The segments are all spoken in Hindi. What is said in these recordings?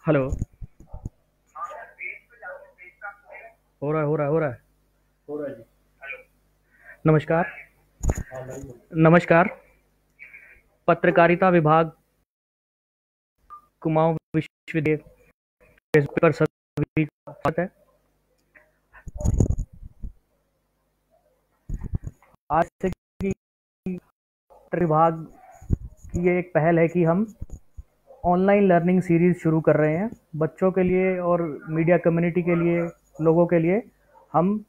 हेलो। हो रहा है, हो रहा है, हो रहा है। हो रहा है जी। नमस्कार। हाँ भाई बोलो। नमस्कार। पत्रकारिता विभाग, कुमाऊं विश्वविद्यालय, फेसबुक पर सभी का स्वागत है। आज से की पत्र विभाग की ये एक पहल है कि हम ऑनलाइन लर्निंग सीरीज शुरू कर रहे हैं बच्चों के लिए और मीडिया कम्युनिटी के लिए, लोगों के लिए। हम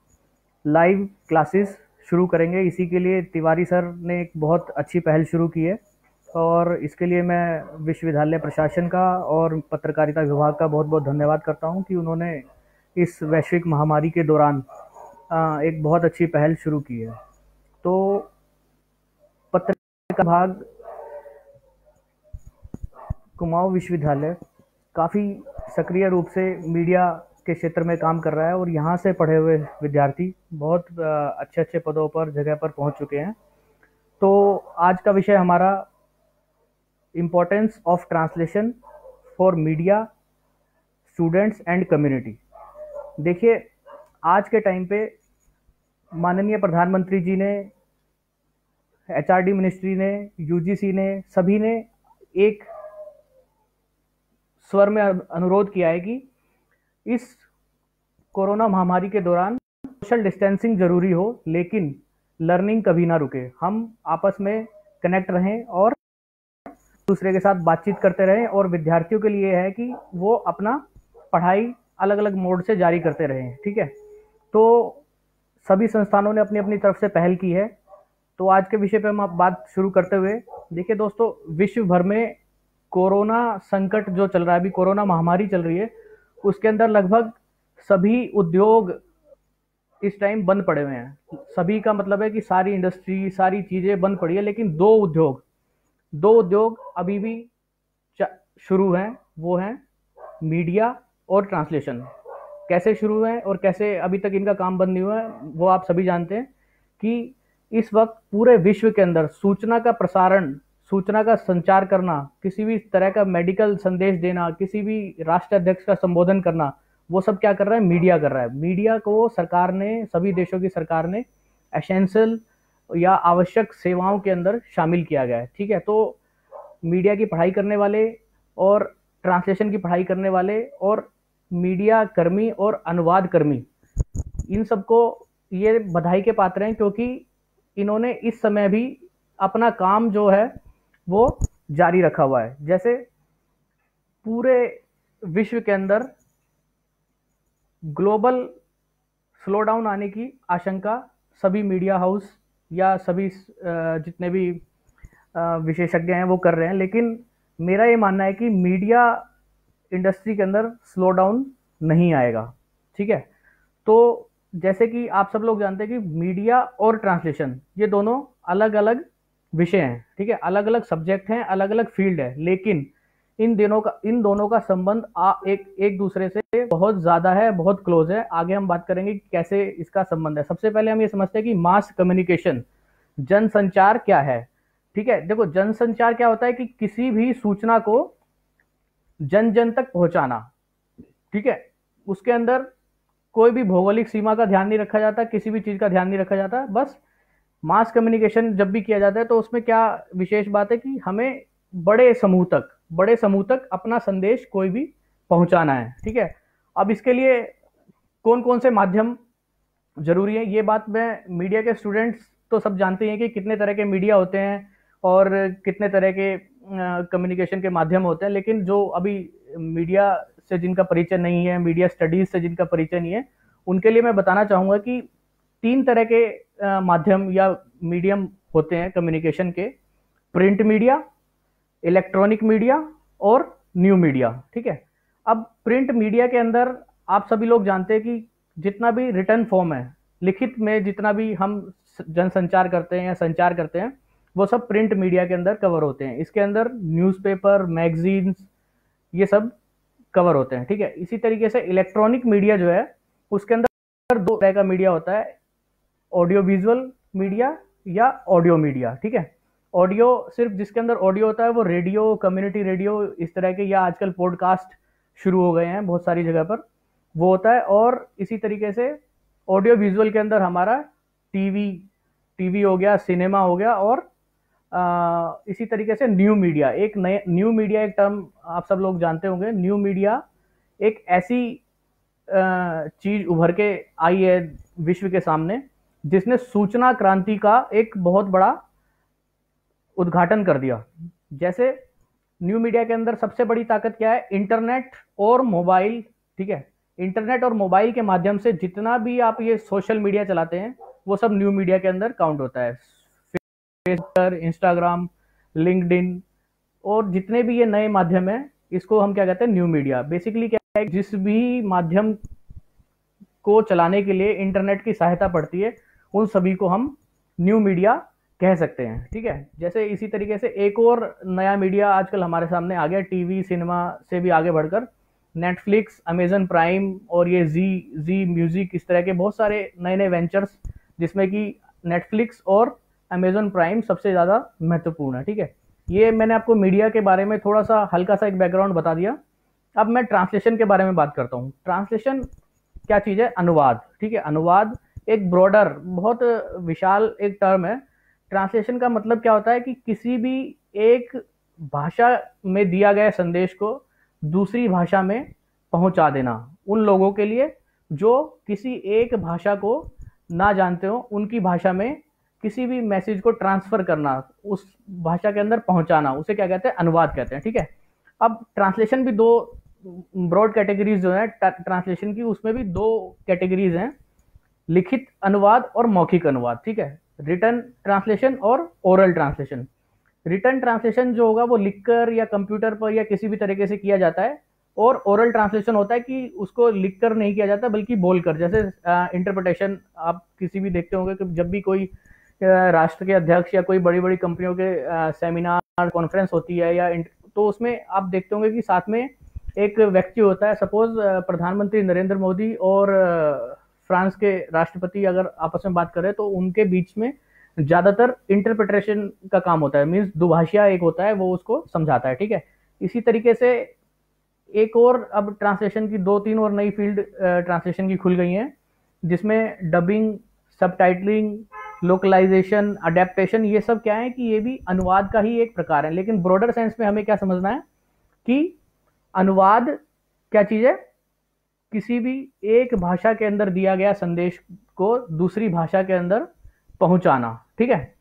लाइव क्लासेस शुरू करेंगे। इसी के लिए तिवारी सर ने एक बहुत अच्छी पहल शुरू की है और इसके लिए मैं विश्वविद्यालय प्रशासन का और पत्रकारिता विभाग का बहुत बहुत धन्यवाद करता हूं कि उन्होंने इस वैश्विक महामारी के दौरान एक बहुत अच्छी पहल शुरू की है। तो पत्रकारिता विभाग, कुमाऊं विश्वविद्यालय काफ़ी सक्रिय रूप से मीडिया के क्षेत्र में काम कर रहा है और यहाँ से पढ़े हुए विद्यार्थी बहुत अच्छे अच्छे पदों पर, जगह पर पहुँच चुके हैं। तो आज का विषय हमारा importance of translation for media, students and community. देखिए, आज के टाइम पे माननीय प्रधानमंत्री जी ने, एचआरडी मिनिस्ट्री ने, यूजीसी ने, सभी ने एक स्वर में अनुरोध किया है कि इस कोरोना महामारी के दौरान सोशल डिस्टेंसिंग जरूरी हो, लेकिन लर्निंग कभी ना रुके। हम आपस में कनेक्ट रहें और दूसरे के साथ बातचीत करते रहें और विद्यार्थियों के लिए है कि वो अपना पढ़ाई अलग अलग मोड से जारी करते रहें। ठीक है। तो सभी संस्थानों ने अपनी अपनी तरफ से पहल की है। तो आज के विषय पे हम आप बात शुरू करते हुए, देखिए दोस्तों, विश्व भर में कोरोना संकट जो चल रहा है, अभी कोरोना महामारी चल रही है, उसके अंदर लगभग सभी उद्योग इस टाइम बंद पड़े हुए हैं। सभी का मतलब है कि सारी इंडस्ट्री, सारी चीजें बंद पड़ी है, लेकिन दो उद्योग अभी भी शुरू हैं। वो हैं मीडिया और ट्रांसलेशन। कैसे शुरू हैं और कैसे अभी तक इनका काम बंद नहीं हुआ है, वो आप सभी जानते हैं कि इस वक्त पूरे विश्व के अंदर सूचना का प्रसारण, सूचना का संचार करना, किसी भी तरह का मेडिकल संदेश देना, किसी भी राष्ट्र अध्यक्ष का संबोधन करना, वो सब क्या कर रहा है? मीडिया कर रहा है। मीडिया को सरकार ने, सभी देशों की सरकार ने एसेंशियल या आवश्यक सेवाओं के अंदर शामिल किया गया है। ठीक है। तो मीडिया की पढ़ाई करने वाले और ट्रांसलेशन की पढ़ाई करने वाले और मीडिया कर्मी और अनुवाद कर्मी, इन सबको ये बधाई के पात्र हैं, क्योंकि इन्होंने इस समय भी अपना काम जो है वो जारी रखा हुआ है। जैसे पूरे विश्व के अंदर ग्लोबल स्लो डाउन आने की आशंका सभी मीडिया हाउस या सभी जितने भी विशेषज्ञ हैं वो कर रहे हैं, लेकिन मेरा ये मानना है कि मीडिया इंडस्ट्री के अंदर स्लो डाउन नहीं आएगा। ठीक है। तो जैसे कि आप सब लोग जानते हैं कि मीडिया और ट्रांसलेशन ये दोनों अलग अलग विषय हैं। ठीक है। अलग अलग सब्जेक्ट हैं, अलग अलग फील्ड है, लेकिन इन दोनों का संबंध एक एक दूसरे से बहुत ज्यादा है, बहुत क्लोज है। आगे हम बात करेंगे कि कैसे इसका संबंध है। सबसे पहले हम ये समझते हैं कि मास कम्युनिकेशन, जनसंचार क्या है। ठीक है। देखो, जनसंचार क्या होता है कि किसी भी सूचना को जन जन तक पहुंचाना। ठीक है। उसके अंदर कोई भी भौगोलिक सीमा का ध्यान नहीं रखा जाता, किसी भी चीज का ध्यान नहीं रखा जाता। बस मास कम्युनिकेशन जब भी किया जाता है तो उसमें क्या विशेष बात है कि हमें बड़े समूह तक अपना संदेश कोई भी पहुंचाना है। ठीक है। अब इसके लिए कौन कौन से माध्यम जरूरी है, ये बात मैं, मीडिया के स्टूडेंट्स तो सब जानते हैं कि कितने तरह के मीडिया होते हैं और कितने तरह के कम्युनिकेशन के माध्यम होते हैं। लेकिन जो अभी मीडिया से जिनका परिचय नहीं है, मीडिया स्टडीज से जिनका परिचय नहीं है, उनके लिए मैं बताना चाहूंगा कि तीन तरह के माध्यम या मीडियम होते हैं कम्युनिकेशन के: प्रिंट मीडिया, इलेक्ट्रॉनिक मीडिया और न्यू मीडिया। ठीक है। अब प्रिंट मीडिया के अंदर आप सभी लोग जानते हैं कि जितना भी रिटर्न फॉर्म है, लिखित में जितना भी हम जनसंचार करते हैं या संचार करते हैं, वो सब प्रिंट मीडिया के अंदर कवर होते हैं। इसके अंदर न्यूज़पेपर, मैगजीन्स, ये सब कवर होते हैं। ठीक है। इसी तरीके से इलेक्ट्रॉनिक मीडिया जो है, उसके अंदर दो तरह का मीडिया होता है: ऑडियो विजुअल मीडिया या ऑडियो मीडिया। ठीक है। ऑडियो सिर्फ जिसके अंदर ऑडियो होता है वो रेडियो, कम्युनिटी रेडियो, इस तरह के, या आजकल पॉडकास्ट शुरू हो गए हैं बहुत सारी जगह पर, वो होता है। और इसी तरीके से ऑडियो विजुअल के अंदर हमारा टीवी टीवी हो गया, सिनेमा हो गया, और इसी तरीके से न्यू मीडिया, एक नए न्यू मीडिया एक टर्म आप सब लोग जानते होंगे। न्यू मीडिया एक ऐसी चीज उभर के आई है विश्व के सामने जिसने सूचना क्रांति का एक बहुत बड़ा उद्घाटन कर दिया। जैसे न्यू मीडिया के अंदर सबसे बड़ी ताकत क्या है? इंटरनेट और मोबाइल। ठीक है, इंटरनेट और मोबाइल के माध्यम से जितना भी आप ये सोशल मीडिया चलाते हैं वो सब न्यू मीडिया के अंदर काउंट होता है। फेसबुक, इंस्टाग्राम, लिंक्डइन और जितने भी ये नए माध्यम है, इसको हम क्या कहते हैं? New media. बेसिकली क्या है, जिस भी माध्यम को चलाने के लिए इंटरनेट की सहायता पड़ती है उन सभी को हम न्यू मीडिया कह सकते हैं। ठीक है, जैसे इसी तरीके से एक और नया मीडिया आजकल हमारे सामने आ गया, टीवी सिनेमा से भी आगे बढ़कर नेटफ्लिक्स, अमेजन प्राइम और ये जी म्यूजिक, इस तरह के बहुत सारे नए नए वेंचर्स, जिसमें कि नेटफ्लिक्स और अमेजन प्राइम सबसे ज़्यादा महत्वपूर्ण है। ठीक है, ये मैंने आपको मीडिया के बारे में थोड़ा सा हल्का सा एक बैकग्राउंड बता दिया। अब मैं ट्रांसलेशन के बारे में बात करता हूँ। ट्रांसलेशन क्या चीज़ है? अनुवाद। ठीक है, अनुवाद एक ब्रॉडर, बहुत विशाल एक टर्म है। ट्रांसलेशन का मतलब क्या होता है कि किसी भी एक भाषा में दिया गया संदेश को दूसरी भाषा में पहुंचा देना उन लोगों के लिए जो किसी एक भाषा को ना जानते हो, उनकी भाषा में किसी भी मैसेज को ट्रांसफर करना, उस भाषा के अंदर पहुंचाना, उसे क्या कहते हैं? अनुवाद कहते हैं। ठीक है, अब ट्रांसलेशन भी दो ब्रॉड कैटेगरीज जो है ट्रांसलेशन की, उसमें भी दो कैटेगरीज हैं, लिखित अनुवाद और मौखिक अनुवाद। ठीक है, रिटन ट्रांसलेशन और ओरल ट्रांसलेशन। रिटन ट्रांसलेशन जो होगा वो लिखकर या कंप्यूटर पर या किसी भी तरीके से किया जाता है, और ओरल ट्रांसलेशन होता है कि उसको लिखकर नहीं किया जाता बल्कि बोलकर। जैसे इंटरप्रिटेशन आप किसी भी देखते होंगे कि जब भी कोई राष्ट्र के अध्यक्ष या कोई बड़ी बड़ी कंपनियों के सेमिनार कॉन्फ्रेंस होती है या तो उसमें आप देखते होंगे कि साथ में एक व्यक्ति होता है। सपोज प्रधानमंत्री नरेंद्र मोदी और फ्रांस के राष्ट्रपति अगर आपस में बात करें तो उनके बीच में ज्यादातर इंटरप्रिटेशन का काम होता है, मीन्स दुभाषिया एक होता है, वो उसको समझाता है। ठीक है, इसी तरीके से एक और अब ट्रांसलेशन की दो तीन और नई फील्ड ट्रांसलेशन की खुल गई हैं, जिसमें डबिंग, सबटाइटलिंग, लोकलाइजेशन, अडेप्टेशन, ये सब क्या है कि ये भी अनुवाद का ही एक प्रकार है। लेकिन ब्रॉडर सेंस में हमें क्या समझना है कि अनुवाद क्या चीज है? किसी भी एक भाषा के अंदर दिया गया संदेश को दूसरी भाषा के अंदर पहुंचाना। ठीक है,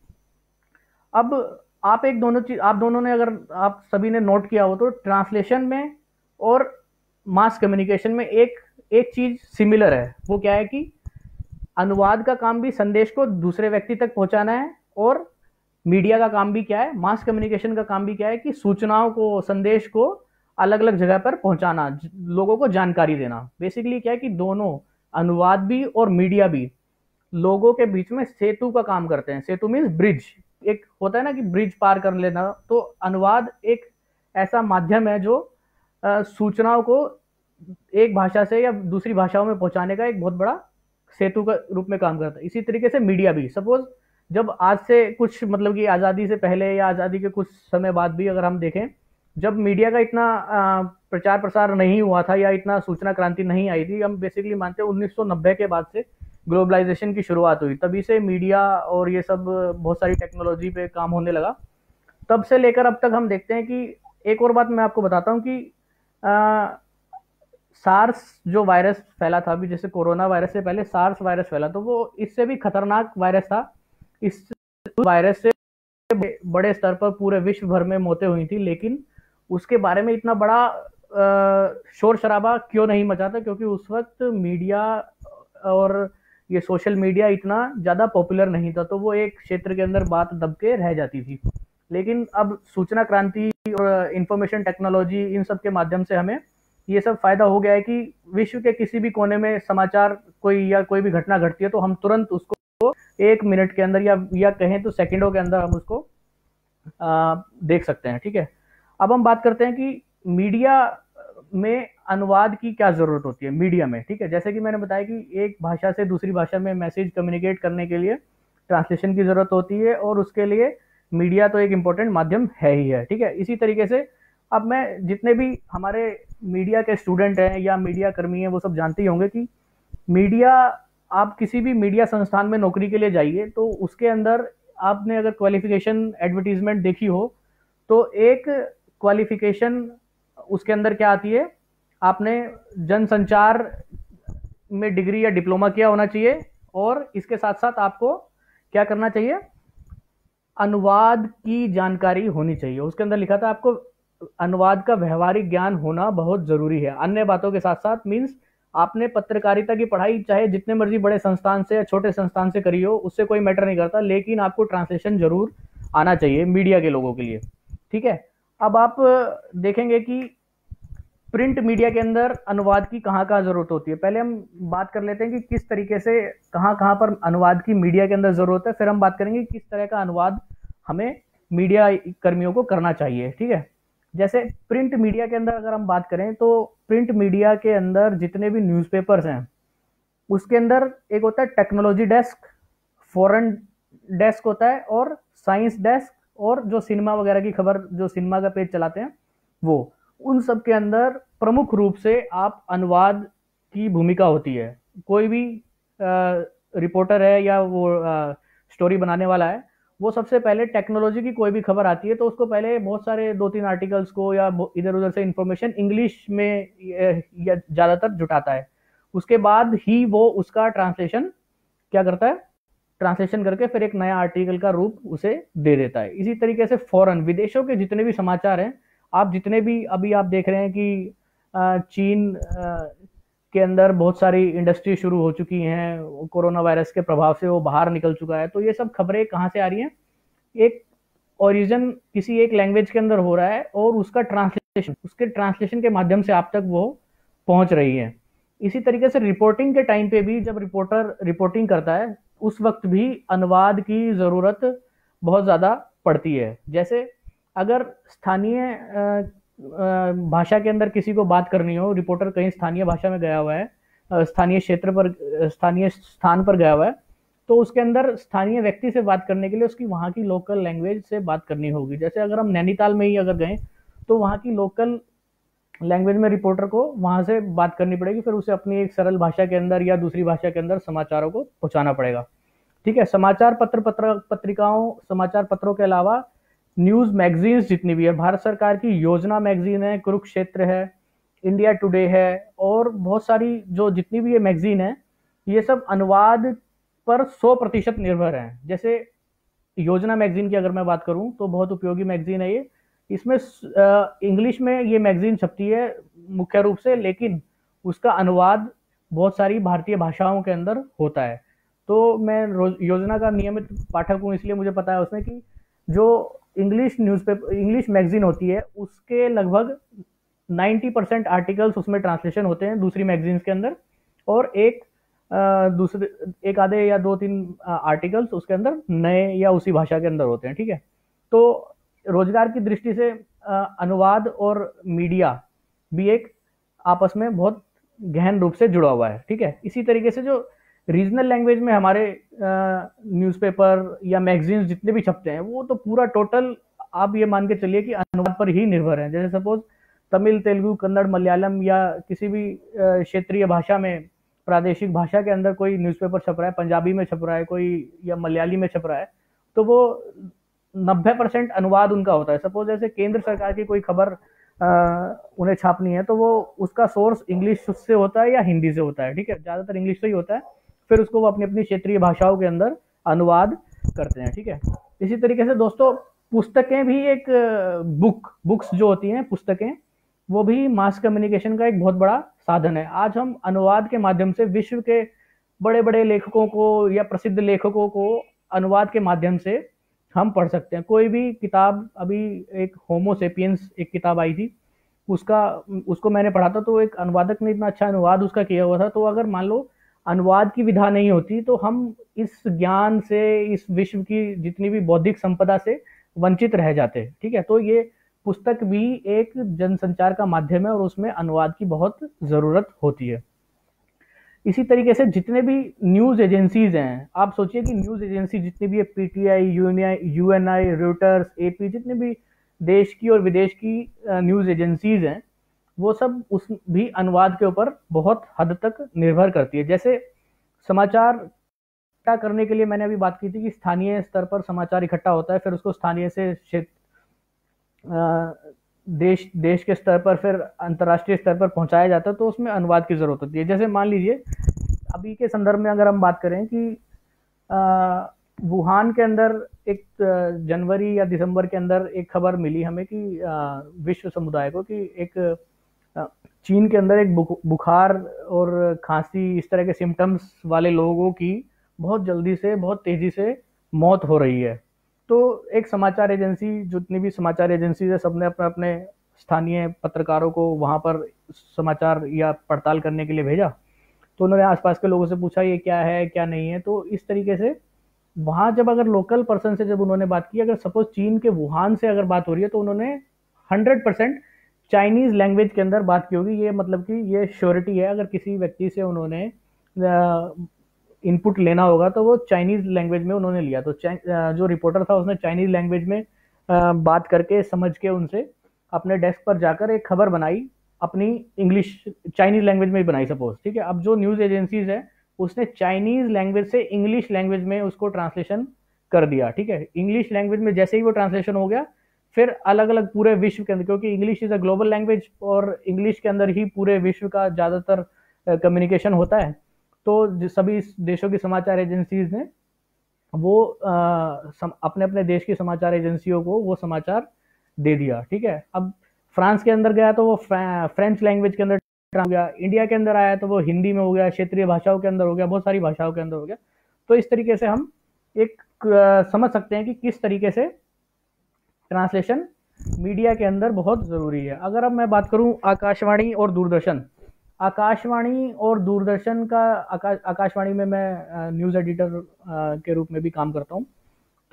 अब आप दोनों ने, अगर आप सभी ने नोट किया हो तो ट्रांसलेशन में और मास कम्युनिकेशन में एक चीज सिमिलर है। वो क्या है कि अनुवाद का काम भी संदेश को दूसरे व्यक्ति तक पहुंचाना है, और मीडिया का काम भी क्या है? मास कम्युनिकेशन का काम भी क्या है कि सूचनाओं को, संदेश को अलग अलग जगह पर पहुंचाना, लोगों को जानकारी देना। बेसिकली क्या है कि दोनों, अनुवाद भी और मीडिया भी, लोगों के बीच में सेतु का काम करते हैं। सेतु मीन्स ब्रिज, एक होता है ना कि ब्रिज पार कर लेना, तो अनुवाद एक ऐसा माध्यम है जो सूचनाओं को एक भाषा से या दूसरी भाषाओं में पहुंचाने का एक बहुत बड़ा सेतु का रूप में काम करता है। इसी तरीके से मीडिया भी, सपोज जब आज से कुछ मतलब कि आज़ादी से पहले या आज़ादी के कुछ समय बाद भी अगर हम देखें, जब मीडिया का इतना प्रचार प्रसार नहीं हुआ था या इतना सूचना क्रांति नहीं आई थी, हम बेसिकली मानते हैं 1990 के बाद से ग्लोबलाइजेशन की शुरुआत हुई, तभी से मीडिया और ये सब बहुत सारी टेक्नोलॉजी पे काम होने लगा। तब से लेकर अब तक हम देखते हैं कि एक और बात मैं आपको बताता हूँ कि सार्स जो वायरस फैला था अभी, जैसे कोरोना वायरस से पहले सार्स वायरस फैला, तो वो इससे भी खतरनाक वायरस था। इस वायरस से बड़े स्तर पर पूरे विश्व भर में मौतें हुई थी, लेकिन उसके बारे में इतना बड़ा शोर शराबा क्यों नहीं मचा था? क्योंकि उस वक्त मीडिया और ये सोशल मीडिया इतना ज़्यादा पॉपुलर नहीं था, तो वो एक क्षेत्र के अंदर बात दब के रह जाती थी। लेकिन अब सूचना क्रांति और इंफॉर्मेशन टेक्नोलॉजी, इन सब के माध्यम से हमें ये सब फायदा हो गया है कि विश्व के किसी भी कोने में समाचार कोई भी घटना घटती है तो हम तुरंत उसको 1 मिनट के अंदर या कहें तो सेकंडों के अंदर हम उसको देख सकते हैं। ठीक है, अब हम बात करते हैं कि मीडिया में अनुवाद की क्या जरूरत होती है मीडिया में। ठीक है, जैसे कि मैंने बताया कि एक भाषा से दूसरी भाषा में मैसेज कम्युनिकेट करने के लिए ट्रांसलेशन की जरूरत होती है, और उसके लिए मीडिया तो एक इम्पोर्टेंट माध्यम है ही है। ठीक है, इसी तरीके से अब मैं जितने भी हमारे मीडिया के स्टूडेंट हैं या मीडिया कर्मी हैं वो सब जानते ही होंगे कि मीडिया, आप किसी भी मीडिया संस्थान में नौकरी के लिए जाइए तो उसके अंदर आपने अगर क्वालिफिकेशन एडवर्टीजमेंट देखी हो तो एक क्वालिफिकेशन उसके अंदर क्या आती है, आपने जनसंचार में डिग्री या डिप्लोमा किया होना चाहिए और इसके साथ साथ आपको क्या करना चाहिए, अनुवाद की जानकारी होनी चाहिए। उसके अंदर लिखा था आपको अनुवाद का व्यवहारिक ज्ञान होना बहुत जरूरी है। अन्य बातों के साथ साथ मीन्स आपने पत्रकारिता की पढ़ाई चाहे जितने मर्जी बड़े संस्थान से या छोटे संस्थान से करी हो, उससे कोई मैटर नहीं करता, लेकिन आपको ट्रांसलेशन जरूर आना चाहिए मीडिया के लोगों के लिए। ठीक है, अब आप देखेंगे कि प्रिंट मीडिया के अंदर अनुवाद की कहाँ कहाँ जरूरत होती है। पहले हम बात कर लेते हैं कि किस तरीके से कहाँ कहाँ पर अनुवाद की मीडिया के अंदर जरूरत है, फिर हम बात करेंगे किस तरह का अनुवाद हमें मीडिया कर्मियों को करना चाहिए। ठीक है, जैसे प्रिंट मीडिया के अंदर अगर हम बात करें तो प्रिंट मीडिया के अंदर जितने भी न्यूज़पेपर्स हैं उसके अंदर एक होता है टेक्नोलॉजी डेस्क, फॉरेन डेस्क होता है और साइंस डेस्क, और जो सिनेमा वगैरह की खबर, जो सिनेमा का पेज चलाते हैं वो, उन सब के अंदर प्रमुख रूप से आप अनुवाद की भूमिका होती है। कोई भी रिपोर्टर है या वो स्टोरी बनाने वाला है, वो सबसे पहले टेक्नोलॉजी की कोई भी खबर आती है तो उसको पहले बहुत सारे 2-3 आर्टिकल्स को या इधर उधर से इंफॉर्मेशन इंग्लिश में या ज़्यादातर जुटाता है। उसके बाद ही वो उसका ट्रांसलेशन क्या करता है, ट्रांसलेशन करके फिर एक नया आर्टिकल का रूप उसे दे देता है। इसी तरीके से फॉरेन विदेशों के जितने भी समाचार हैं, आप जितने भी अभी आप देख रहे हैं कि चीन के अंदर बहुत सारी इंडस्ट्री शुरू हो चुकी हैं, कोरोना वायरस के प्रभाव से वो बाहर निकल चुका है, तो ये सब खबरें कहाँ से आ रही हैं, एक ओरिजिन किसी एक लैंग्वेज के अंदर हो रहा है और उसका ट्रांसलेशन, उसके ट्रांसलेशन के माध्यम से आप तक वो पहुंच रही है। इसी तरीके से रिपोर्टिंग के टाइम पे भी जब रिपोर्टर रिपोर्टिंग करता है उस वक्त भी अनुवाद की ज़रूरत बहुत ज़्यादा पड़ती है। जैसे अगर स्थानीय भाषा के अंदर किसी को बात करनी हो, रिपोर्टर कहीं स्थानीय भाषा में गया हुआ है, स्थानीय क्षेत्र पर, स्थानीय स्थान पर गया हुआ है, तो उसके अंदर स्थानीय व्यक्ति से बात करने के लिए उसकी वहाँ की लोकल लैंग्वेज से बात करनी होगी। जैसे अगर हम नैनीताल में ही अगर गए तो वहाँ की लोकल लैंग्वेज में रिपोर्टर को वहाँ से बात करनी पड़ेगी, फिर उसे अपनी एक सरल भाषा के अंदर या दूसरी भाषा के अंदर समाचारों को पहुँचाना पड़ेगा। ठीक है, समाचार पत्रिकाओं, समाचार पत्रों के अलावा न्यूज़ मैगजीन्स जितनी भी है, भारत सरकार की योजना मैगजीन है, कुरुक्षेत्र है, इंडिया टुडे है, और बहुत सारी जो जितनी भी ये मैगजीन है ये सब अनुवाद पर 100% निर्भर हैं। जैसे योजना मैगजीन की अगर मैं बात करूं तो बहुत उपयोगी मैगजीन है ये, इसमें इंग्लिश में ये मैगजीन छपती है मुख्य रूप से, लेकिन उसका अनुवाद बहुत सारी भारतीय भाषाओं के अंदर होता है। तो मैं योजना का नियमित पाठक हूँ, इसलिए मुझे पता है उसमें कि जो इंग्लिश न्यूज़पेपर, इंग्लिश मैगजीन होती है उसके लगभग 90% आर्टिकल्स उसमें ट्रांसलेशन होते हैं दूसरी मैगजीन्स के अंदर, और दूसरे एक आधे या 2-3 आर्टिकल्स उसके अंदर नए या उसी भाषा के अंदर होते हैं। ठीक है, तो रोजगार की दृष्टि से अनुवाद और मीडिया भी एक आपस में बहुत गहन रूप से जुड़ा हुआ है। ठीक है, इसी तरीके से जो रीजनल लैंग्वेज में हमारे न्यूज़पेपर या मैगजीन्स जितने भी छपते हैं वो तो पूरा टोटल आप ये मान के चलिए कि अनुवाद पर ही निर्भर है। जैसे सपोज तमिल, तेलुगु, कन्नड़, मलयालम या किसी भी क्षेत्रीय भाषा में, प्रादेशिक भाषा के अंदर कोई न्यूज़पेपर छप रहा है, पंजाबी में छप रहा है कोई या मलयाली में छप रहा है, तो वो 90% अनुवाद उनका होता है। सपोज जैसे केंद्र सरकार की कोई खबर उन्हें छापनी है तो वो उसका सोर्स इंग्लिश से होता है या हिंदी से होता है। ठीक है, ज़्यादातर इंग्लिश से ही होता है, फिर उसको वो अपनी अपनी क्षेत्रीय भाषाओं के अंदर अनुवाद करते हैं। ठीक है, इसी तरीके से दोस्तों पुस्तकें भी एक बुक्स जो होती हैं, पुस्तकें, वो भी मास कम्युनिकेशन का एक बहुत बड़ा साधन है। आज हम अनुवाद के माध्यम से विश्व के बड़े बड़े लेखकों को या प्रसिद्ध लेखकों को अनुवाद के माध्यम से हम पढ़ सकते हैं। कोई भी किताब, अभी एक होमो सेपियंस एक किताब आई थी, उसको मैंने पढ़ा था, तो एक अनुवादक ने इतना अच्छा अनुवाद उसका किया हुआ था। तो अगर मान लो अनुवाद की विधा नहीं होती तो हम इस ज्ञान से, इस विश्व की जितनी भी बौद्धिक संपदा से वंचित रह जाते। ठीक है, तो ये पुस्तक भी एक जनसंचार का माध्यम है और उसमें अनुवाद की बहुत ज़रूरत होती है। इसी तरीके से जितने भी न्यूज़ एजेंसीज हैं, आप सोचिए कि न्यूज़ एजेंसी जितनी भी है, पीटीआई, यूएनआई, रॉयटर्स, एपी, जितने भी देश की और विदेश की न्यूज़ एजेंसीज हैं, वो सब उस भी अनुवाद के ऊपर बहुत हद तक निर्भर करती है। जैसे समाचार इकट्ठा करने के लिए मैंने अभी बात की थी कि स्थानीय स्तर पर समाचार इकट्ठा होता है, फिर उसको स्थानीय से देश देश के स्तर पर, फिर अंतर्राष्ट्रीय स्तर पर पहुंचाया जाता है, तो उसमें अनुवाद की जरूरत होती है। जैसे मान लीजिए अभी के संदर्भ में अगर हम बात करें कि वुहान के अंदर एक जनवरी या दिसंबर के अंदर एक खबर मिली हमें कि विश्व समुदाय को कि एक चीन के अंदर एक बुखार और खांसी इस तरह के सिम्टम्स वाले लोगों की बहुत जल्दी से, बहुत तेजी से मौत हो रही है। तो एक समाचार एजेंसी, जितनी भी समाचार एजेंसी है, सबने अपने अपने स्थानीय पत्रकारों को वहां पर समाचार या पड़ताल करने के लिए भेजा। तो उन्होंने आसपास के लोगों से पूछा ये क्या है क्या नहीं है। तो इस तरीके से वहां जब अगर लोकल पर्सन से जब उन्होंने बात की, अगर सपोज चीन के वुहान से अगर बात हो रही है, तो उन्होंने 100% चाइनीज लैंग्वेज के अंदर बात की होगी। ये मतलब कि ये श्योरिटी है, अगर किसी व्यक्ति से उन्होंने इनपुट लेना होगा तो वो चाइनीज लैंग्वेज में उन्होंने लिया। तो जो रिपोर्टर था उसने चाइनीज लैंग्वेज में बात करके, समझ के उनसे अपने डेस्क पर जाकर एक खबर बनाई, अपनी इंग्लिश चाइनीज लैंग्वेज में ही बनाई सपोज, ठीक है। अब जो न्यूज एजेंसीज है उसने चाइनीज लैंग्वेज से इंग्लिश लैंग्वेज में उसको ट्रांसलेशन कर दिया, ठीक है। इंग्लिश लैंग्वेज में जैसे ही वो ट्रांसलेशन हो गया, फिर अलग अलग पूरे विश्व के अंदर, क्योंकि English is a global language और इंग्लिश के अंदर ही पूरे विश्व का ज़्यादातर कम्युनिकेशन होता है, तो सभी देशों की समाचार एजेंसीज ने वो अपने अपने देश की समाचार एजेंसियों को वो समाचार दे दिया, ठीक है। अब फ्रांस के अंदर गया तो वो फ्रेंच लैंग्वेज के अंदर हो गया, इंडिया के अंदर आया तो वो हिंदी में हो गया, क्षेत्रीय भाषाओं के अंदर हो गया, बहुत सारी भाषाओं के अंदर हो गया। तो इस तरीके से हम एक समझ सकते हैं कि किस तरीके से ट्रांसलेशन मीडिया के अंदर बहुत ज़रूरी है। अगर अब मैं बात करूं आकाशवाणी और दूरदर्शन, आकाशवाणी और दूरदर्शन का, आकाशवाणी में मैं न्यूज़ एडिटर के रूप में भी काम करता हूं।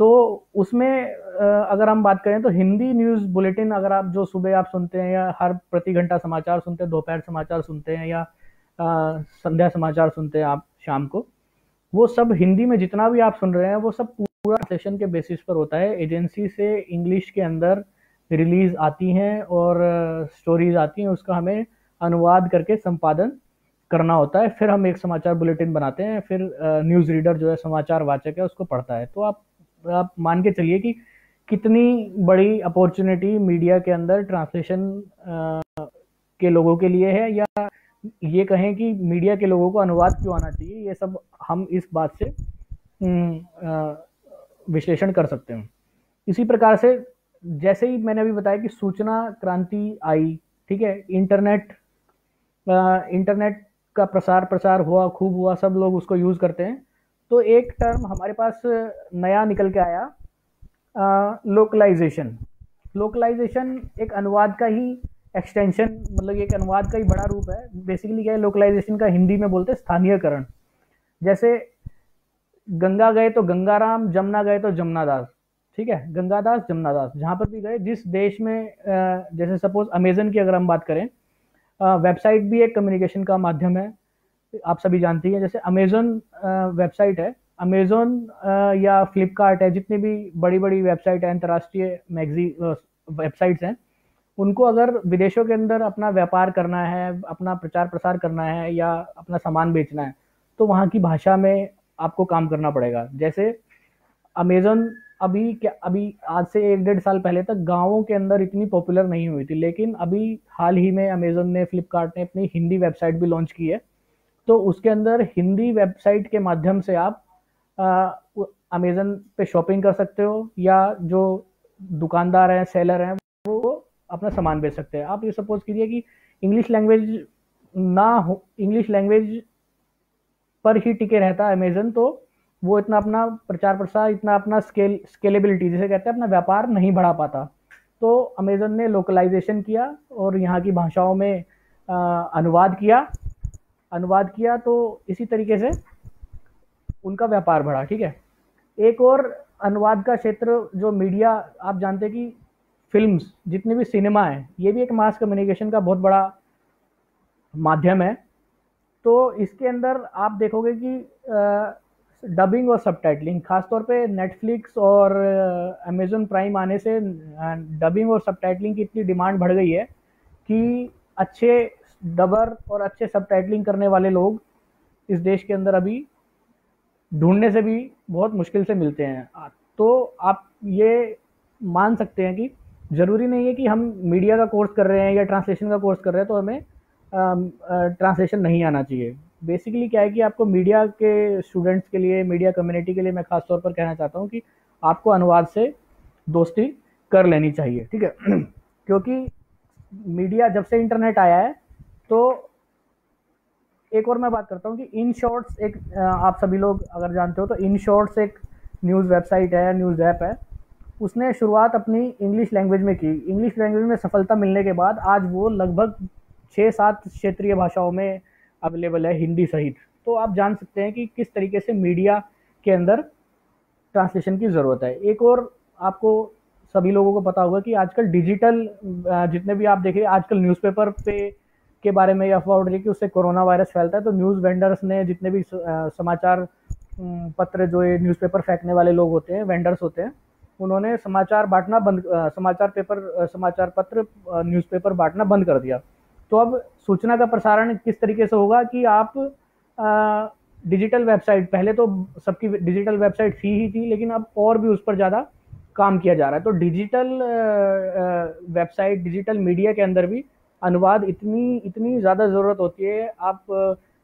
तो उसमें अगर हम बात करें तो हिंदी न्यूज़ बुलेटिन, अगर आप जो सुबह आप सुनते हैं या हर प्रति घंटा समाचार सुनते हैं, दोपहर समाचार सुनते हैं या संध्या समाचार सुनते हैं आप शाम को, वो सब हिंदी में जितना भी आप सुन रहे हैं वो सब पूरा ट्रांसलेशन के बेसिस पर होता है। एजेंसी से इंग्लिश के अंदर रिलीज आती हैं और स्टोरीज आती हैं, उसका हमें अनुवाद करके संपादन करना होता है, फिर हम एक समाचार बुलेटिन बनाते हैं, फिर न्यूज़ रीडर जो है, समाचार वाचक है, उसको पढ़ता है। तो आप मान के चलिए कि कितनी बड़ी अपॉर्चुनिटी मीडिया के अंदर ट्रांसलेशन के लोगों के लिए है, या ये कहें कि मीडिया के लोगों को अनुवाद क्यों आना चाहिए, ये सब हम इस बात से विश्लेषण कर सकते हैं। इसी प्रकार से जैसे ही मैंने अभी बताया कि सूचना क्रांति आई, ठीक है, इंटरनेट का प्रसार हुआ, खूब हुआ, सब लोग उसको यूज़ करते हैं। तो एक टर्म हमारे पास नया निकल के आया, लोकलाइजेशन। लोकलाइजेशन एक अनुवाद का ही एक्सटेंशन, मतलब एक अनुवाद का ही बड़ा रूप है। बेसिकली क्या है लोकलाइजेशन का, हिंदी में बोलते हैं स्थानीयकरण। जैसे गंगा गए तो गंगाराम, जमुना गए तो जमुनादास, ठीक है, गंगादास जमुनादास, जहाँ पर भी गए, जिस देश में जैसे सपोज अमेजन की अगर हम बात करें, वेबसाइट भी एक कम्युनिकेशन का माध्यम है, आप सभी जानती हैं। जैसे अमेजन वेबसाइट है, अमेजन या फ्लिपकार्ट है, जितनी भी बड़ी बड़ी वेबसाइट है, अंतर्राष्ट्रीय वेबसाइट्स हैं, उनको अगर विदेशों के अंदर अपना व्यापार करना है, अपना प्रचार प्रसार करना है या अपना सामान बेचना है, तो वहाँ की भाषा में आपको काम करना पड़ेगा। जैसे अमेजन अभी आज से 1-1.5 साल पहले तक गाँवों के अंदर इतनी पॉपुलर नहीं हुई थी, लेकिन अभी हाल ही में अमेजन ने, फ्लिपकार्ट ने अपनी हिंदी वेबसाइट भी लॉन्च की है। तो उसके अंदर हिंदी वेबसाइट के माध्यम से आप अमेजन पे शॉपिंग कर सकते हो, या जो दुकानदार हैं, सेलर हैं, वो अपना सामान बेच सकते हैं। आप ये सपोज कीजिए कि इंग्लिश लैंग्वेज ना हो, इंग्लिश लैंग्वेज पर ही टिके रहता है अमेजन, तो वो इतना अपना प्रचार प्रसार, इतना अपना स्केलेबिलिटी जिसे कहते हैं, अपना व्यापार नहीं बढ़ा पाता। तो अमेजन ने लोकलाइजेशन किया और यहाँ की भाषाओं में अनुवाद किया, तो इसी तरीके से उनका व्यापार बढ़ा, ठीक है। एक और अनुवाद का क्षेत्र जो मीडिया, आप जानते हैं कि फिल्म्स, जितने भी सिनेमा है, ये भी एक मास कम्युनिकेशन का बहुत बड़ा माध्यम है। तो इसके अंदर आप देखोगे कि डबिंग और सबटाइटलिंग, खासतौर पे नेटफ्लिक्स और अमेजन प्राइम आने से डबिंग और सबटाइटलिंग की इतनी डिमांड बढ़ गई है कि अच्छे डबर और अच्छे सबटाइटलिंग करने वाले लोग इस देश के अंदर अभी ढूंढने से भी बहुत मुश्किल से मिलते हैं। तो आप ये मान सकते हैं कि ज़रूरी नहीं है कि हम मीडिया का कोर्स कर रहे हैं या ट्रांसलेशन का कोर्स कर रहे हैं तो हमें ट्रांसलेशन नहीं आना चाहिए। बेसिकली क्या है कि आपको मीडिया के स्टूडेंट्स के लिए, मीडिया कम्युनिटी के लिए मैं खास तौर पर कहना चाहता हूँ कि आपको अनुवाद से दोस्ती कर लेनी चाहिए, ठीक है। क्योंकि मीडिया जब से इंटरनेट आया है, तो एक और मैं बात करता हूँ कि इन शॉर्ट्स एक आप सभी लोग अगर जानते हो तो इन शॉर्ट्स एक न्यूज़ वेबसाइट है, न्यूज़ ऐप है। उसने शुरुआत अपनी इंग्लिश लैंग्वेज में की। इंग्लिश लैंग्वेज में सफलता मिलने के बाद आज वो लगभग 6-7 क्षेत्रीय भाषाओं में अवेलेबल है, हिंदी सहित। तो आप जान सकते हैं कि किस तरीके से मीडिया के अंदर ट्रांसलेशन की ज़रूरत है। एक और आपको सभी लोगों को पता होगा कि आजकल डिजिटल जितने भी आप देखिए, आजकल न्यूज़पेपर पे के बारे में अफवाह उड़ रही है कि उससे कोरोना वायरस फैलता है। तो न्यूज़ वेंडर्स ने, जितने भी समाचार पत्र, जो ये न्यूज़पेपर फेंकने वाले लोग होते हैं, वेंडर्स होते हैं, उन्होंने समाचार बांटना बंद, समाचार पत्र, न्यूज़पेपर बांटना बंद कर दिया। तो अब सूचना का प्रसारण किस तरीके से होगा कि आप डिजिटल वेबसाइट, पहले तो सबकी डिजिटल वेबसाइट ही थी, लेकिन अब और भी उस पर ज़्यादा काम किया जा रहा है। तो डिजिटल वेबसाइट, डिजिटल मीडिया के अंदर भी अनुवाद इतनी ज़्यादा ज़रूरत होती है। आप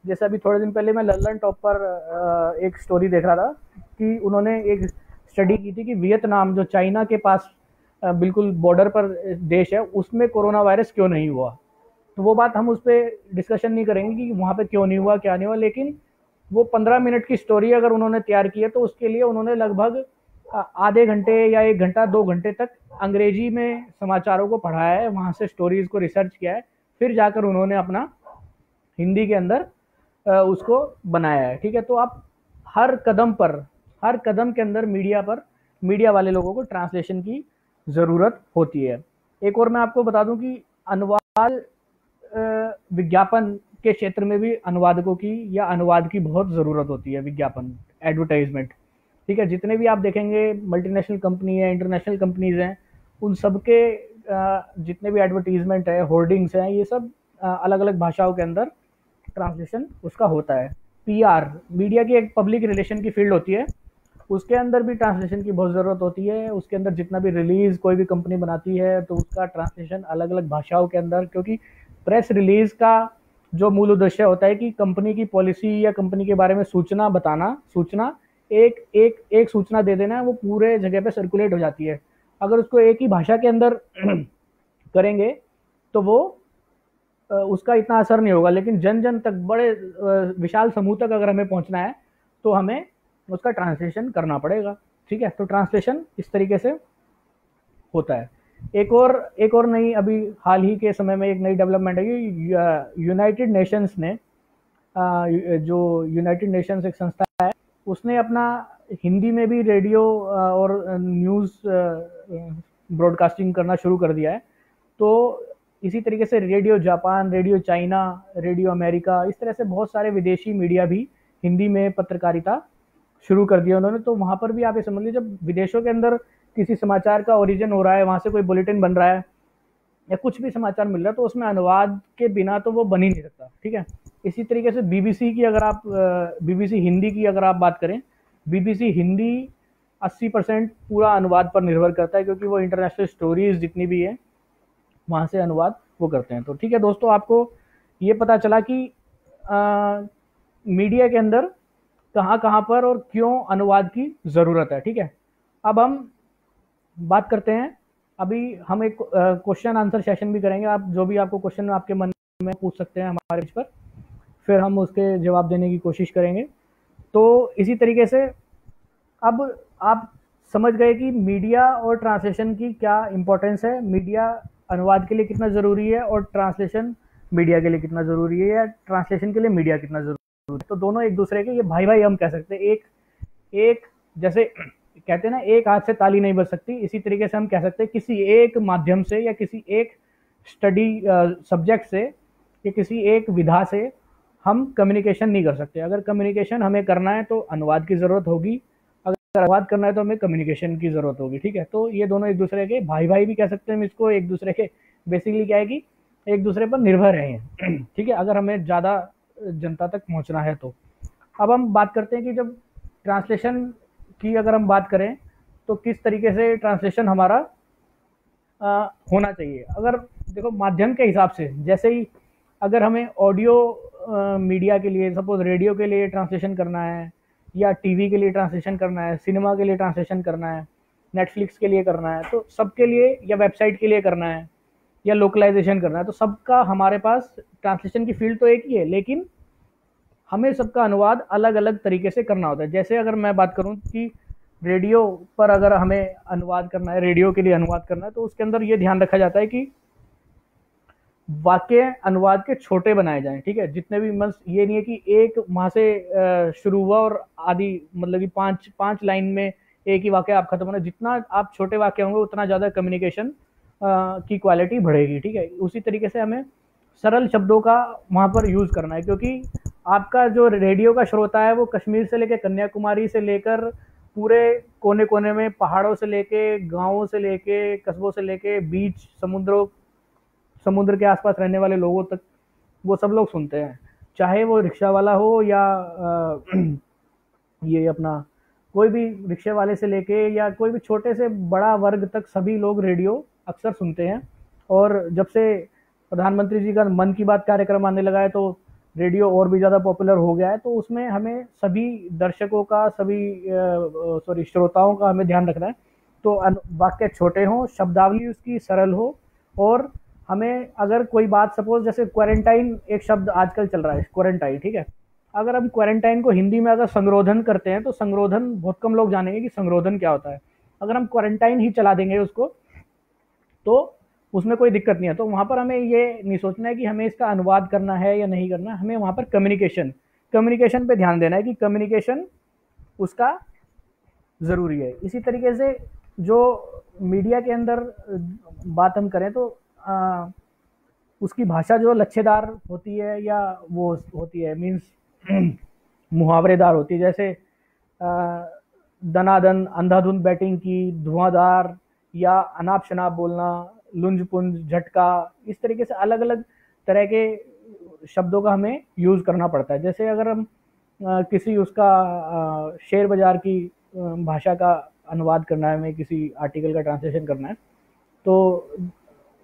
जैसे अभी थोड़े दिन पहले मैं लल्लन टॉप पर एक स्टोरी देख रहा था कि उन्होंने एक स्टडी की थी कि वियतनाम, जो चाइना के पास बिल्कुल बॉर्डर पर देश है, उसमें कोरोना वायरस क्यों नहीं हुआ। तो वो बात हम उस पर डिस्कशन नहीं करेंगे कि वहाँ पे क्यों नहीं हुआ, क्या नहीं हुआ, लेकिन वो 15 मिनट की स्टोरी अगर उन्होंने तैयार की है तो उसके लिए उन्होंने लगभग आधे घंटे या 1 घंटा 2 घंटे तक अंग्रेजी में समाचारों को पढ़ाया है, वहाँ से स्टोरीज को रिसर्च किया है, फिर जाकर उन्होंने अपना हिंदी के अंदर उसको बनाया है, ठीक है। तो आप हर कदम के अंदर मीडिया वाले लोगों को ट्रांसलेशन की ज़रूरत होती है। एक और मैं आपको बता दूं कि अनुवाद विज्ञापन के क्षेत्र में भी अनुवादकों की या अनुवाद की बहुत ज़रूरत होती है। विज्ञापन, एडवर्टाइजमेंट, ठीक है। जितने भी आप देखेंगे मल्टीनेशनल कंपनी है, इंटरनेशनल कंपनीज हैं, उन सब के जितने भी एडवर्टीजमेंट है, होर्डिंग्स हैं, ये सब अलग अलग भाषाओं के अंदर ट्रांसलेशन उसका होता है। पीआर, मीडिया की एक पब्लिक रिलेशन की फील्ड होती है, उसके अंदर भी ट्रांसलेशन की बहुत ज़रूरत होती है। उसके अंदर जितना भी रिलीज़ कोई भी कंपनी बनाती है तो उसका ट्रांसलेशन अलग अलग भाषाओं के अंदर, क्योंकि प्रेस रिलीज़ का जो मूल उद्देश्य होता है कि कंपनी की पॉलिसी या कंपनी के बारे में सूचना बताना, एक सूचना दे देना, वो पूरे जगह पे सर्कुलेट हो जाती है। अगर उसको एक ही भाषा के अंदर करेंगे तो वो उसका इतना असर नहीं होगा, लेकिन जन जन तक, बड़े विशाल समूह तक अगर हमें पहुंचना है तो हमें उसका ट्रांसलेशन करना पड़ेगा, ठीक है। तो ट्रांसलेशन इस तरीके से होता है। एक और नई, अभी हाल ही के समय में एक नई डेवलपमेंट है कि यूनाइटेड नेशंस ने, जो यूनाइटेड नेशंस एक संस्था है, उसने अपना हिंदी में भी रेडियो और न्यूज़ ब्रॉडकास्टिंग करना शुरू कर दिया है। तो इसी तरीके से radio Japan, radio China, radio America, इस तरह से बहुत सारे विदेशी मीडिया भी हिंदी में पत्रकारिता शुरू कर दिया उन्होंने। तो वहाँ पर भी आप ये समझ लीजिए, जब विदेशों के अंदर किसी समाचार का ओरिजिन हो रहा है, वहाँ से कोई बुलेटिन बन रहा है या कुछ भी समाचार मिल रहा है, तो उसमें अनुवाद के बिना तो वो बन ही नहीं सकता, ठीक है। इसी तरीके से बीबीसी हिंदी की अगर आप बात करें, बीबीसी हिंदी 80% पूरा अनुवाद पर निर्भर करता है, क्योंकि वो इंटरनेशनल स्टोरीज जितनी भी है वहाँ से अनुवाद वो करते हैं। तो ठीक है दोस्तों, आपको ये पता चला कि मीडिया के अंदर कहाँ पर और क्यों अनुवाद की ज़रूरत है, ठीक है। अब हम बात करते हैं, अभी हम एक क्वेश्चन आंसर सेशन भी करेंगे। आप जो भी आपको क्वेश्चन आपके मन में पूछ सकते हैं हमारे पर, फिर हम उसके जवाब देने की कोशिश करेंगे। तो इसी तरीके से अब आप समझ गए कि मीडिया और ट्रांसलेशन की क्या इम्पोर्टेंस है, मीडिया अनुवाद के लिए कितना ज़रूरी है और ट्रांसलेशन मीडिया के लिए कितना ज़रूरी है, या ट्रांसलेशन के लिए मीडिया कितना ज़रूरी है। तो दोनों एक दूसरे के ये भाई हम कह सकते हैं। एक जैसे कहते हैं ना, एक हाथ से ताली नहीं बज सकती, इसी तरीके से हम कह सकते हैं किसी एक माध्यम से या किसी एक स्टडी सब्जेक्ट से या किसी एक विधा से हम कम्युनिकेशन नहीं कर सकते। अगर कम्युनिकेशन हमें करना है तो अनुवाद की ज़रूरत होगी, अगर अनुवाद करना है तो हमें कम्युनिकेशन की ज़रूरत होगी, ठीक है। तो ये दोनों एक दूसरे के भाई भी कह सकते हैं हम इसको, एक दूसरे के बेसिकली क्या है कि एक दूसरे पर निर्भर हैं। ठीक है, अगर हमें ज़्यादा जनता तक पहुंचना है तो। अब हम बात करते हैं कि जब ट्रांसलेशन की अगर हम बात करें तो किस तरीके से ट्रांसलेशन हमारा होना चाहिए। अगर देखो माध्यम के हिसाब से, जैसे ही अगर हमें ऑडियो मीडिया के लिए, सपोज रेडियो के लिए ट्रांसलेशन करना है, या टीवी के लिए ट्रांसलेशन करना है, सिनेमा के लिए ट्रांसलेशन करना है, नेटफ्लिक्स के लिए करना है, तो सबके लिए, या वेबसाइट के लिए करना है, या लोकलाइजेशन करना है, तो सबका हमारे पास ट्रांसलेशन की फील्ड तो एक ही है, लेकिन हमें सबका अनुवाद अलग अलग तरीके से करना होता है। जैसे अगर मैं बात करूं कि रेडियो पर अगर हमें अनुवाद करना है, रेडियो के लिए अनुवाद करना है, तो उसके अंदर ये ध्यान रखा जाता है कि वाक्य अनुवाद के छोटे बनाए जाएं। ठीक है, जितने भी ये नहीं है कि एक वहां से शुरू हुआ और आदि, मतलब कि पांच पांच लाइन में एक ही वाक्य आप खत्म होना। जितना आप छोटे वाक्य होंगे उतना ज़्यादा कम्युनिकेशन की क्वालिटी बढ़ेगी। ठीक है, उसी तरीके से हमें सरल शब्दों का वहाँ पर यूज़ करना है, क्योंकि आपका जो रेडियो का श्रोता है वो कश्मीर से लेकर कन्याकुमारी से लेकर पूरे कोने कोने में, पहाड़ों से लेके, गाँवों से लेके, कस्बों से लेके, बीच समुद्र के आसपास रहने वाले लोगों तक वो सब लोग सुनते हैं। चाहे वो रिक्शा वाला हो या ये अपना कोई भी, रिक्शे वाले से लेके या कोई भी छोटे से बड़ा वर्ग तक सभी लोग रेडियो अक्सर सुनते हैं। और जब से प्रधानमंत्री जी का मन की बात कार्यक्रम आने लगा है तो रेडियो और भी ज़्यादा पॉपुलर हो गया है। तो उसमें हमें सभी दर्शकों का, सभी श्रोताओं का हमें ध्यान रखना है। तो वाक्य छोटे हों, शब्दावली उसकी सरल हो, और हमें अगर कोई बात, सपोज जैसे क्वारंटाइन एक शब्द आजकल चल रहा है, क्वारंटाइन, ठीक है, अगर हम क्वारंटाइन को हिंदी में अगर संरोधन करते हैं तो संरोधन बहुत कम लोग जानेंगे कि संरोधन क्या होता है। अगर हम क्वारंटाइन ही चला देंगे उसको तो उसमें कोई दिक्कत नहीं है। तो वहाँ पर हमें ये नहीं सोचना है कि हमें इसका अनुवाद करना है या नहीं करना, हमें वहाँ पर कम्युनिकेशन पे ध्यान देना है कि कम्युनिकेशन उसका ज़रूरी है। इसी तरीके से जो मीडिया के अंदर बात हम करें तो उसकी भाषा जो लच्छेदार होती है या वो होती है, मीन्स मुहावरेदार होती है। जैसे दनादन, अंधाधुंध बैटिंग की, धुआंधार, या अनाप शनाप बोलना, लुंज पुंज, झटका, इस तरीके से अलग अलग तरह के शब्दों का हमें यूज़ करना पड़ता है। जैसे अगर हम किसी उसका शेयर बाज़ार की भाषा का अनुवाद करना है, हमें किसी आर्टिकल का ट्रांसलेशन करना है, तो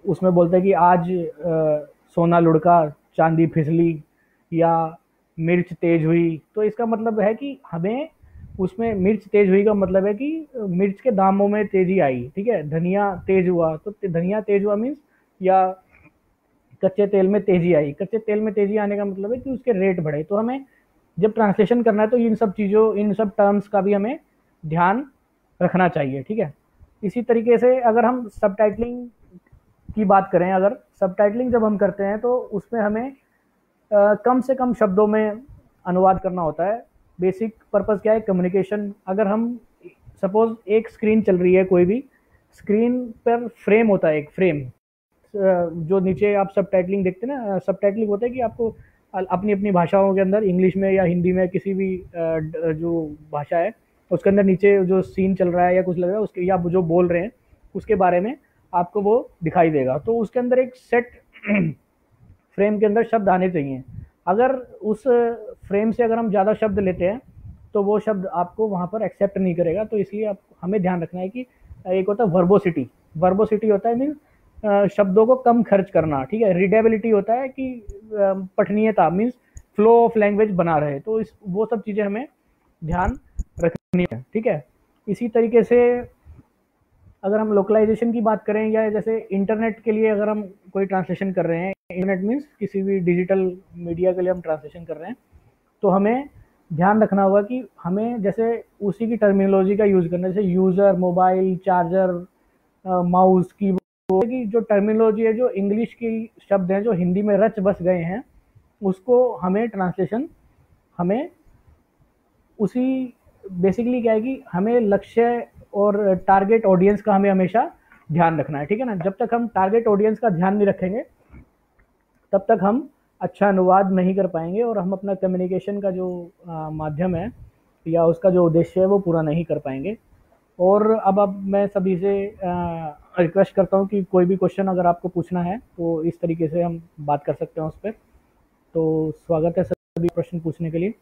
उसमें बोलते हैं कि आज सोना लुढ़का, चांदी फिसली, या मिर्च तेज हुई। तो इसका मतलब है कि हमें उसमें मिर्च तेज हुई का मतलब है कि मिर्च के दामों में तेजी आई। ठीक है, धनिया तेज हुआ, तो धनिया तेज हुआ मीन्स, या कच्चे तेल में तेजी आई, कच्चे तेल में तेजी आने का मतलब है कि उसके रेट बढ़े। तो हमें जब ट्रांसलेशन करना है तो इन सब चीज़ों, इन सब टर्म्स का भी हमें ध्यान रखना चाहिए। ठीक है, इसी तरीके से अगर हम सबटाइटलिंग की बात करें, अगर सबटाइटलिंग जब हम करते हैं तो उसमें हमें कम से कम शब्दों में अनुवाद करना होता है। बेसिक पर्पस क्या है, कम्युनिकेशन। अगर हम सपोज एक स्क्रीन चल रही है, कोई भी स्क्रीन पर फ्रेम होता है, एक फ्रेम, जो नीचे आप सबटाइटलिंग देखते हैं ना, सबटाइटलिंग होता है कि आपको अपनी अपनी भाषाओं के अंदर, इंग्लिश में या हिंदी में, किसी भी जो भाषा है उसके अंदर नीचे जो सीन चल रहा है या कुछ लग रहा है उसके, या जो बोल रहे हैं उसके बारे में आपको वो दिखाई देगा। तो उसके अंदर एक सेट फ्रेम के अंदर शब्द आने चाहिए। अगर उस फ्रेम से अगर हम ज़्यादा शब्द लेते हैं तो वो शब्द आपको वहाँ पर एक्सेप्ट नहीं करेगा। तो इसलिए आप हमें ध्यान रखना है कि एक होता है वर्बोसिटी, वर्बोसिटी होता है मीन्स शब्दों को कम खर्च करना। ठीक है, रीडेबिलिटी होता है कि पठनीयता, मीन्स फ्लो ऑफ लैंग्वेज बना रहे। तो इस वो सब चीज़ें हमें ध्यान रखनी है। ठीक है, इसी तरीके से अगर हम लोकलाइजेशन की बात करें, या जैसे इंटरनेट के लिए अगर हम कोई ट्रांसलेशन कर रहे हैं, इंटरनेट मीन्स किसी भी डिजिटल मीडिया के लिए हम ट्रांसलेशन कर रहे हैं, तो हमें ध्यान रखना होगा कि हमें जैसे उसी की टर्मिनोलॉजी का यूज़ करना है। जैसे user, mobile, charger, mouse, keyboard की जो टर्मिनोलॉजी है, जो इंग्लिश की शब्द हैं जो हिंदी में रच बस गए हैं, उसको हमें ट्रांसलेशन, हमें उसी, बेसिकली क्या है कि हमें लक्ष्य और टारगेट ऑडियंस का हमें हमेशा ध्यान रखना है। ठीक है ना, जब तक हम टारगेट ऑडियंस का ध्यान नहीं रखेंगे तब तक हम अच्छा अनुवाद नहीं कर पाएंगे, और हम अपना कम्युनिकेशन का जो माध्यम है या उसका जो उद्देश्य है वो पूरा नहीं कर पाएंगे। और अब मैं सभी से रिक्वेस्ट करता हूँ कि कोई भी क्वेश्चन अगर आपको पूछना है तो इस तरीके से हम बात कर सकते हैं उस पर। तो स्वागत है सभी प्रश्न पूछने के लिए।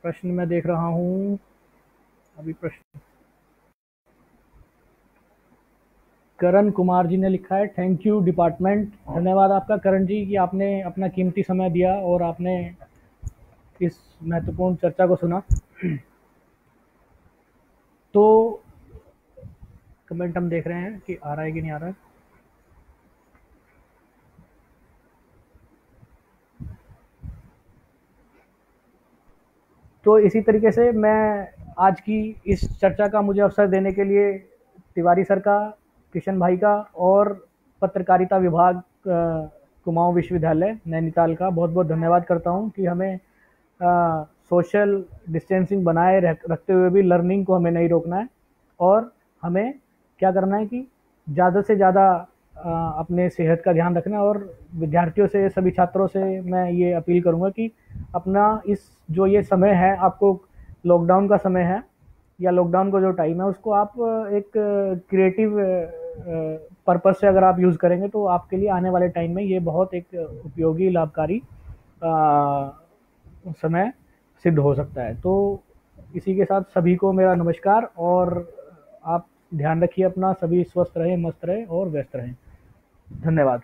प्रश्न मैं देख रहा हूँ अभी। प्रश्न करण कुमार जी ने लिखा है, थैंक यू डिपार्टमेंट। धन्यवाद आपका करण जी कि आपने अपना कीमती समय दिया और आपने इस महत्वपूर्ण चर्चा को सुना। तो कमेंट हम देख रहे हैं कि आ रहा है कि नहीं आ रहा है। तो इसी तरीके से मैं आज की इस चर्चा का मुझे अवसर देने के लिए तिवारी सर का, किशन भाई का और पत्रकारिता विभाग कुमाऊं विश्वविद्यालय नैनीताल का बहुत बहुत धन्यवाद करता हूं कि हमें सोशल डिस्टेंसिंग बनाए रखते हुए भी लर्निंग को हमें नहीं रोकना है और हमें क्या करना है कि ज़्यादा से ज़्यादा अपने सेहत का ध्यान रखना। और विद्यार्थियों से, सभी छात्रों से मैं ये अपील करूँगा कि अपना इस जो ये समय है, आपको लॉकडाउन का समय है या लॉकडाउन का जो टाइम है, उसको आप एक क्रिएटिव पर्पज से अगर आप यूज़ करेंगे तो आपके लिए आने वाले टाइम में ये बहुत एक उपयोगी, लाभकारी समय सिद्ध हो सकता है। तो इसी के साथ सभी को मेरा नमस्कार और आप ध्यान रखिए अपना, सभी स्वस्थ रहें, मस्त रहें और व्यस्त रहें। धन्यवाद।